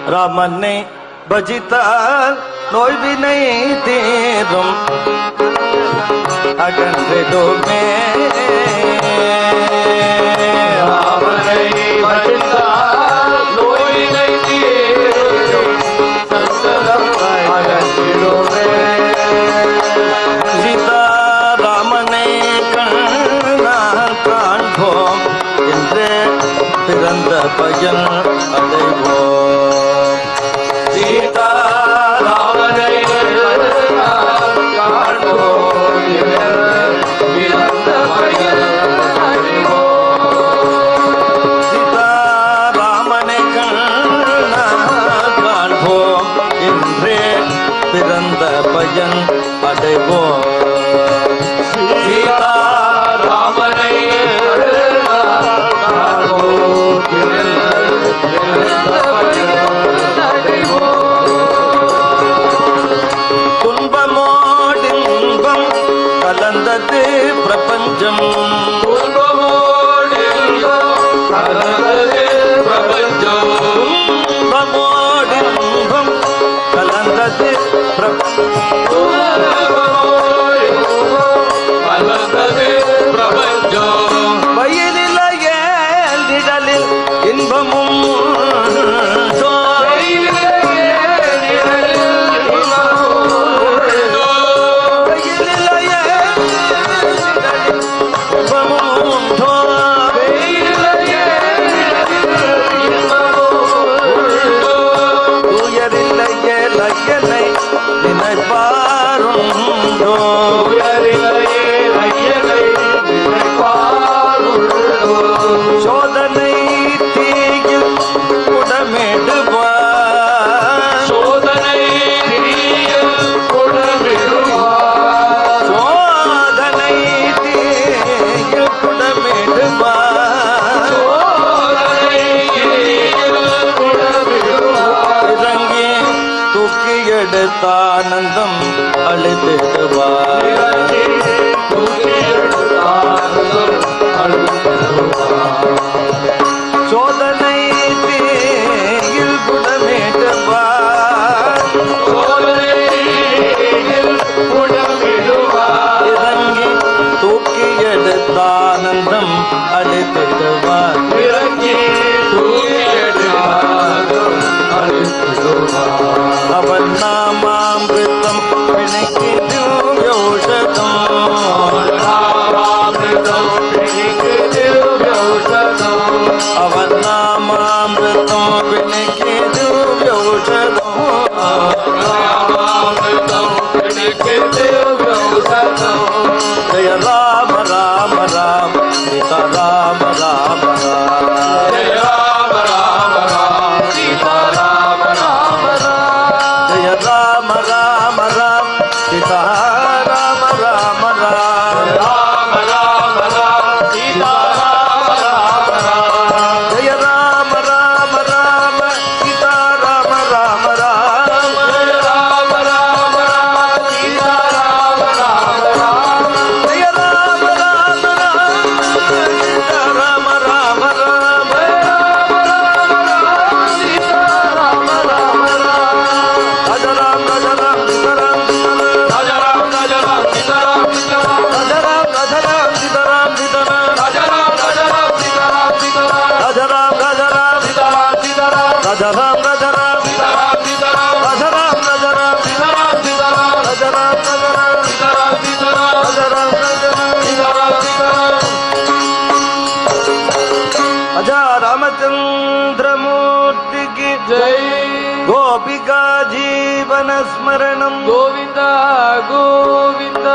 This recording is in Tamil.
ராமனை பஜித்தால் நோய்வினை தீரும் அகன்றிடுமே. ராமனை பஜித்தால் நோய்வினை தீரும் அகன்றிடுமே. சீதா ராமனை கண்ணால் காண்போம் என்று பிறந்த பயன் அடைவோம். சீதா ராமனை காண்போம் பிறந்த பயன் அடைவோம். சீதா ராமனை கண்ணால் காண்போம் என்று பிறந்த பயன் அடைவோம். சீதா ராமனை காண்போம் பிறந்த பயன் அடைவோம். துன்பமோடு இன்பம் கலந்தது பிரபஞ்சம். துன்பமோடு இன்பம் கலந்தது பிரபஞ்சம். துன்பமோடு இன்பம் கலந்தது பிரபஞ்சம். வயலிலேயே நிழலில் இன்பமும் சோதனை தீயில் குடமிடுவார். சோதனை சோதனை தீயில் குடமிடுவார். இறங்கி தூக்கி எடுத்தானந்தம் அளித்திடுவார். சோதனை தீயில் குடமிடுவார். இறங்கி தூக்கி எடுத்தானந்தம் அளித்திடுவார். அவன் நாமாமிருதம் பிணைக்கிது யோஷதம். அவன் நாமாமிருதம் பிணைக்கிது யோஷதம். ஜய ராம ராம ராம சீதா ராம ராம ராம. ஜய ராம ராம ராம சீதா ராம ராம ராம. ஜய ராம ராம ராம சீதா ராம ராம ராಮ. ಜಯ ರಾಮ ರಾಮ ರಾಮ ಸೀತಾ ರಾಮ ರಾಮ ರಾಮ. ಜಯ ರಾಮ ರಾಮ ರಾಮ ಸೀತಾ ರಾಮ ರಾಮ ರಾಮ. ಜಯ ರಾಮ ರಾಮ ರಾಮ ಸೀತಾ ರಾಮ ರಾಮ ರಾಮ. ಸೀತಾ ರಾಮ ರಾಮ ರಾಮ. ರಾಜ ರಾಮ ರಾಜ ರಾಮ ಸೀತಾ ರಾಮ ಸೀತಾ ರಾಮ. ರಾಜ ರಾಮ ಸೀತಾ ರಾಮ ಸೀತಾ ರಾಮ. ರಾಜ ರಾಮ ರಾಜ ರಾಮ ಸೀತಾ ರಾಮ ಸೀತಾ ರಾಮ. ರಾಜ ರಾಮ ರಾಜ ರಾಮ ಸೀತಾ ರಾಮ ಸೀತಾ ರಾಮ. ರಾಜ ರಾಮ ರಾಜ ರಾಮ ಸೀತಾ ರಾಮ ಸೀತಾ ರಾಮ. ರಾಜ ರಾಮ ರಾಜ ರಾಮ ಸೀತಾ ರಾಮ ಸೀತಾ ರಾಮ. ರಾಜ ರಾಮ ರಾಜ ರಾಮ ಸೀತಾ ರಾಮ ಸೀತಾ ರಾಮ. ರಾಜ ರಾಮ ರಾಜ ರಾಮ ಸೀತಾ ರಾಮ ಸೀತಾ ರಾಮ. ರಾಜ ರಾಮ ರಾಜ ರಾಮ ಸೀತಾ ರಾಮ ಸೀತಾ ರಾಮ. ಅಜ ರಾಮಚಂದ್ರ ಮೂರ್ತಿಗೆ ಜೈ. ಗೋಪಿಕಾ ಜೀವನ ಸ್ಮರಣಂ ಗೋವಿಂದ ಗೋವಿಂದ.